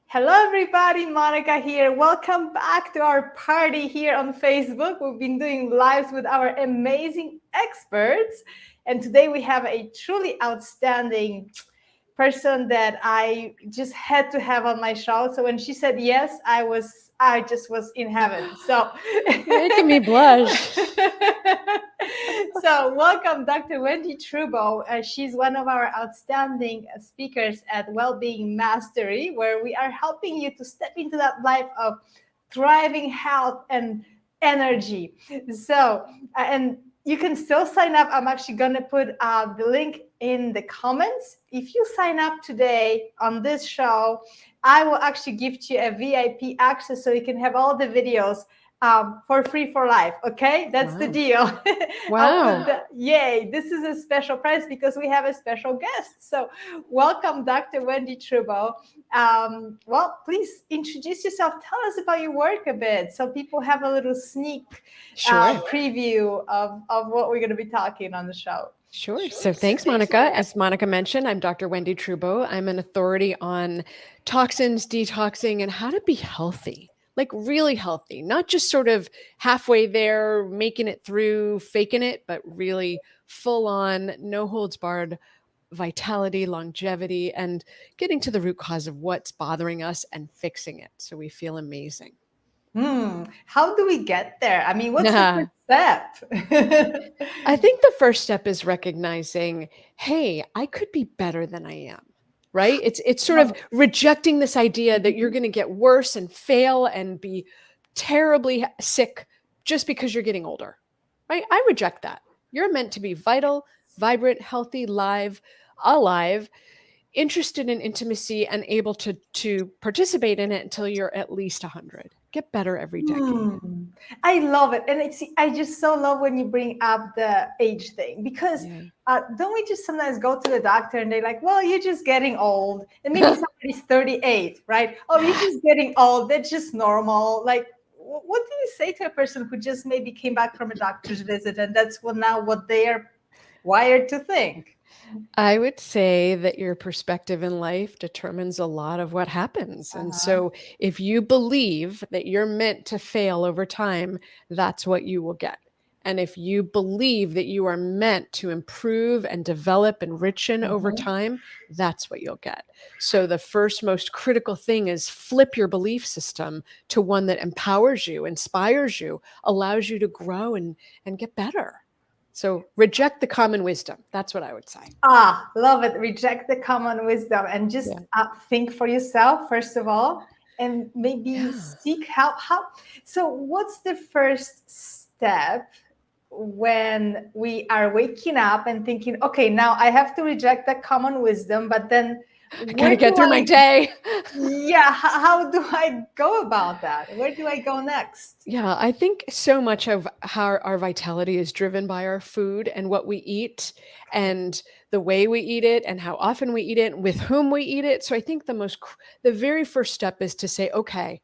Hello, everybody. Monica here. Welcome back to our party here on Facebook. We've been doing lives with our amazing experts. And today we have a truly outstanding person that I just had to have on my show. So when she said yes, I just was in heaven. So You're making me blush. So welcome, Dr. Wendie Trubow. She's one of our outstanding speakers at Wellbeing Mastery, where we are helping you to step into that life of thriving health and energy. So, and you can still sign up. I'm actually going to put the link in the comments. If you sign up today on this show, I will actually gift you a VIP access so you can have all the videos for free for life. Okay, that's the deal. Wow. Yay, this is a special prize because we have a special guest. So welcome, Dr. Wendie Trubow. Well, please introduce yourself. Tell us about your work a bit so people have a little sneak preview of what we're going to be talking on the show. Sure. So thanks, Monica. As Monica mentioned, I'm Dr. Wendie Trubow. I'm an authority on toxins, detoxing, and how to be healthy, like really healthy, not just sort of halfway there, making it through, faking it, but really full on, no holds barred vitality, longevity, and getting to the root cause of what's bothering us and fixing it so we feel amazing. How do we get there? I mean, what's the first step? I think the first step is recognizing, hey, I could be better than I am, right? It's sort of rejecting this idea that you're going to get worse and fail and be terribly sick just because you're getting older, right? I reject that. You're meant to be vital, vibrant, healthy, live, alive, interested in intimacy and able to participate in it until you're at least 100. Get better every decade. I love it. And I just so love when you bring up the age thing, because don't we just sometimes go to the doctor and they're like, well, you're just getting old. And maybe somebody's 38, right? Oh, you're just getting old. That's just normal. Like, what do you say to a person who just maybe came back from a doctor's visit and that's now what they are wired to think? I would say that your perspective in life determines a lot of what happens. And so if you believe that you're meant to fail over time, that's what you will get. And if you believe that you are meant to improve and develop and richen over time, that's what you'll get. So the first most critical thing is flip your belief system to one that empowers you, inspires you, allows you to grow and get better. So reject the common wisdom. That's what I would say. Love it. Reject the common wisdom and just think for yourself, first of all, and maybe seek help. So what's the first step when we are waking up and thinking, okay, now I have to reject the common wisdom, but then I gotta get through my day. Yeah. How do I go about that? Where do I go next? Yeah, I think so much of how our vitality is driven by our food and what we eat and the way we eat it and how often we eat it, with whom we eat it. So I think the very first step is to say, okay,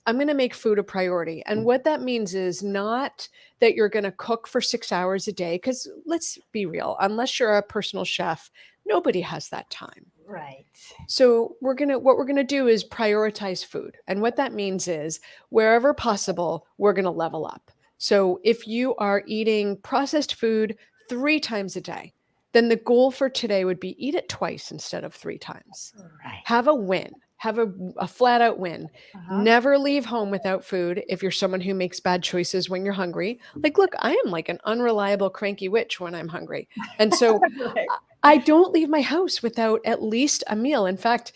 I'm going to make food a priority. And what that means is not that you're going to cook for 6 hours a day, because let's be real, unless you're a personal chef, nobody has that time. Right. So what we're gonna do is prioritize food. And what that means is wherever possible, we're gonna level up. So if you are eating processed food 3 times a day, then the goal for today would be eat it twice instead of 3 times. Right. Have a win. Have a flat out win. Never leave home without food if you're someone who makes bad choices when you're hungry. Like, look, I am like an unreliable, cranky witch when I'm hungry. And so I don't leave my house without at least a meal. In fact,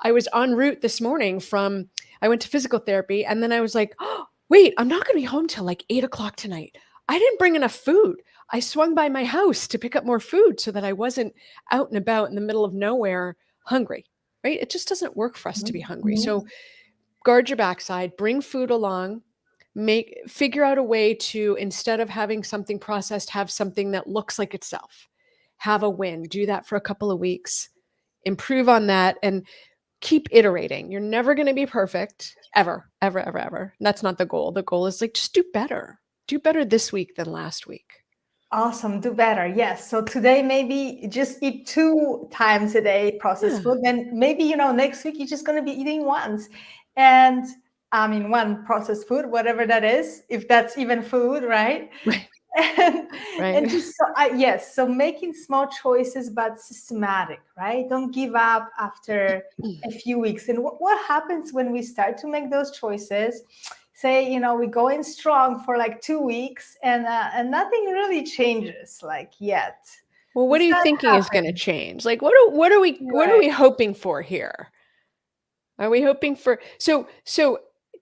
I was en route this morning I went to physical therapy, and then I was like, oh, wait, I'm not going to be home till like 8:00 tonight. I didn't bring enough food. I swung by my house to pick up more food so that I wasn't out and about in the middle of nowhere hungry, right? It just doesn't work for us to be hungry. So guard your backside, bring food along, figure out a way to, instead of having something processed, have something that looks like itself. Have a win. Do that for a couple of weeks. Improve on that and keep iterating. You're never going to be perfect, ever, ever, ever, ever. And that's not the goal. The goal is like, just do better. Do better this week than last week. Awesome. Do better. Yes. So today, maybe just eat 2 times a day processed food. Then maybe, next week you're just going to be eating once. And I mean, one processed food, whatever that is, if that's even food, right? Right. and, Right. and just yes, so making small choices, but systematic, right? Don't give up after a few weeks. And what happens when we start to make those choices? Say, we go in strong for like 2 weeks, and nothing really changes like yet. Well, what are you thinking is going to change? Like, what are we hoping for here? Are we hoping for so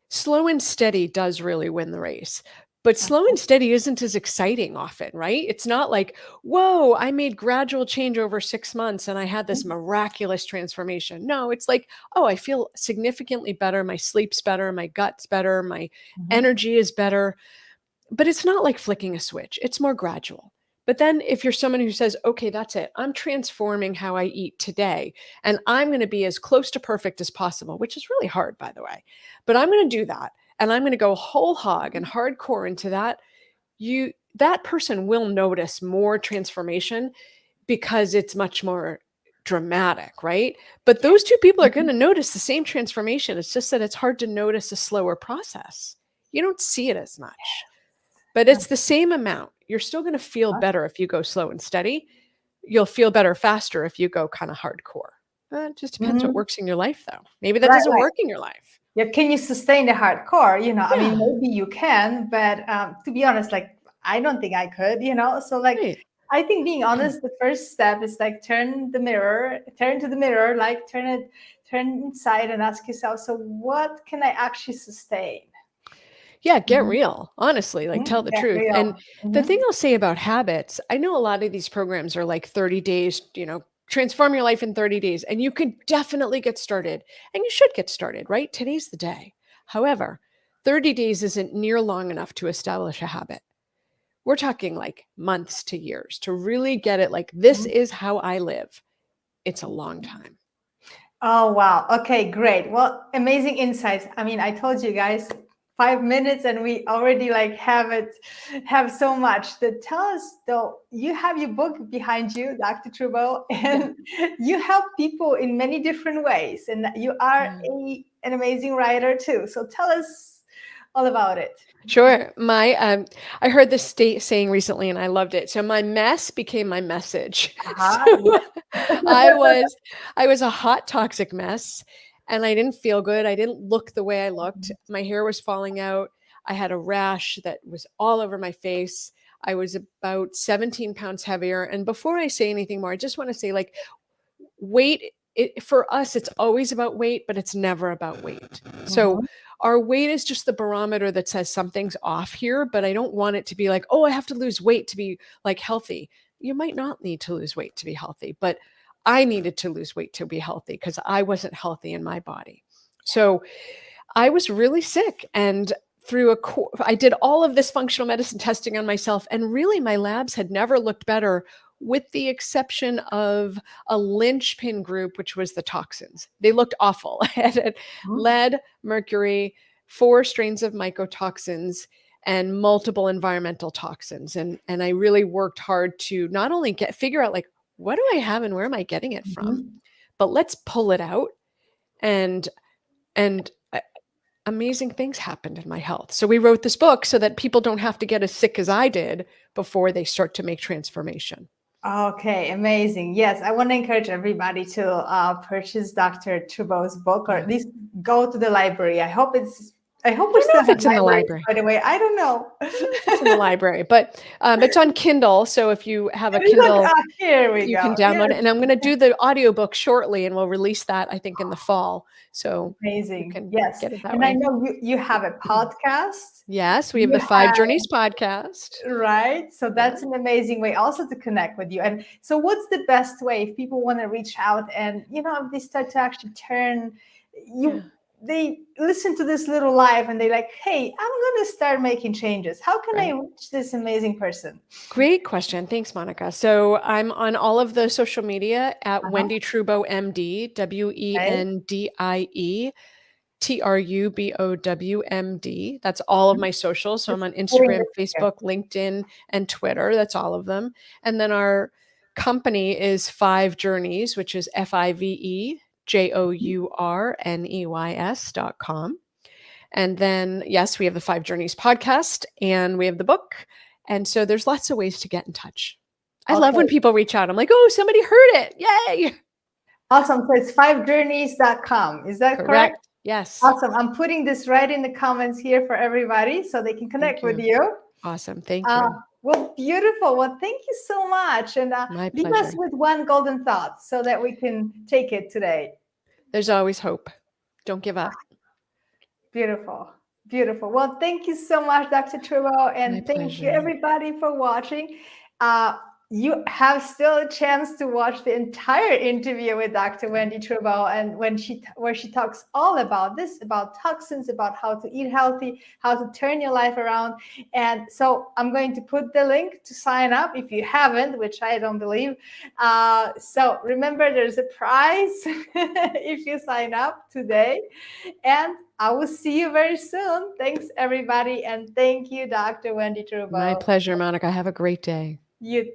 slow and steady does really win the race. But slow and steady isn't as exciting often, right? It's not like, whoa, I made gradual change over 6 months and I had this miraculous transformation. No, it's like, oh, I feel significantly better. My sleep's better. My gut's better. My energy is better. But it's not like flicking a switch. It's more gradual. But then if you're someone who says, okay, that's it, I'm transforming how I eat today, and I'm going to be as close to perfect as possible, which is really hard, by the way, but I'm going to do that. And I'm going to go whole hog and hardcore into that. That person will notice more transformation because it's much more dramatic, right? But those two people are going to notice the same transformation. It's just that it's hard to notice a slower process. You don't see it as much. But it's the same amount. You're still going to feel better if you go slow and steady. You'll feel better faster if you go kind of hardcore. It just depends what works in your life, though. Maybe that doesn't work in your life. Yeah, can you sustain the hardcore? I mean, maybe you can, but to be honest, like, I don't think I could, So like, I think being honest, the first step is like turn to the mirror, like turn inside and ask yourself, so what can I actually sustain? Yeah, get real, honestly, like tell the truth. Real. And the thing I'll say about habits, I know a lot of these programs are like 30 days, transform your life in 30 days, and you can definitely get started, and you should get started, right? Today's the day. However, 30 days isn't near long enough to establish a habit. We're talking like months to years to really get it like, this is how I live. It's a long time. Oh, wow. Okay, great. Well, amazing insights. I mean, I told you guys 5 minutes and we already like have so much. Tell us though, you have your book behind you, Dr. Trubow, and you help people in many different ways. And you are an amazing writer too. So tell us all about it. Sure. I heard this saying recently and I loved it. So my mess became my message. So I was a hot, toxic mess and I didn't feel good. I didn't look the way I looked. My hair was falling out. I had a rash that was all over my face. I was about 17 pounds heavier. And before I say anything more, I just want to say, like, weight, for us, it's always about weight, but it's never about weight. So our weight is just the barometer that says something's off here, but I don't want it to be like, oh, I have to lose weight to be like healthy. You might not need to lose weight to be healthy, but I needed to lose weight to be healthy because I wasn't healthy in my body. So I was really sick, and I did all of this functional medicine testing on myself, and really my labs had never looked better, with the exception of a linchpin group, which was the toxins. They looked awful. I had lead, mercury, 4 strains of mycotoxins, and multiple environmental toxins. And I really worked hard to not only figure out, like, what do I have and where am I getting it from? But let's pull it out. And amazing things happened in my health. So we wrote this book so that people don't have to get as sick as I did before they start to make transformation. Okay, amazing. Yes, I want to encourage everybody to purchase Dr. Trubow's book, or at least go to the library. I hope we still have in the library. By the way, I don't know. It's in the library, but it's on Kindle. So if you have a Kindle, here we you go. can download it. And I'm going to do the audiobook shortly, and we'll release that, I think, in the fall. So amazing. You can Yes. get it that and way. I know you have a podcast. Yes, we have the 5 Journeys podcast. Right. So that's an amazing way also to connect with you. And so what's the best way if people want to reach out and, if they start to actually turn they listen to this little live and they're like, hey, I'm going to start making changes. How can I reach this amazing person? Great question. Thanks, Monica. So I'm on all of the social media at Wendie Trubow, MD, Wendie. TRUBOWMD. That's all of my socials. So I'm on Instagram, Facebook, LinkedIn, and Twitter. That's all of them. And then our company is 5 Journeys, which is FIVEJOURNEYS.com. And then, yes, we have the 5 Journeys podcast and we have the book. And so there's lots of ways to get in touch. I love when people reach out. I'm like, oh, somebody heard it. Yay. Awesome. So it's 5journeys.com. Is that correct? Yes. Awesome. I'm putting this right in the comments here for everybody so they can connect with you. Awesome. Thank you. Well, beautiful. Well, thank you so much. And leave us with one golden thought so that we can take it today. There's always hope. Don't give up. Beautiful. Beautiful. Well, thank you so much, Dr. Trubow. And thank you, everybody, for watching. You have still a chance to watch the entire interview with Dr. Wendie Trubow, and where she talks all about this, about toxins, about how to eat healthy, how to turn your life around. And so I'm going to put the link to sign up if you haven't, which I don't believe. So remember, there's a prize if you sign up today. And I will see you very soon. Thanks, everybody. And thank you, Dr. Wendie Trubow. My pleasure, Monica. Have a great day. You too.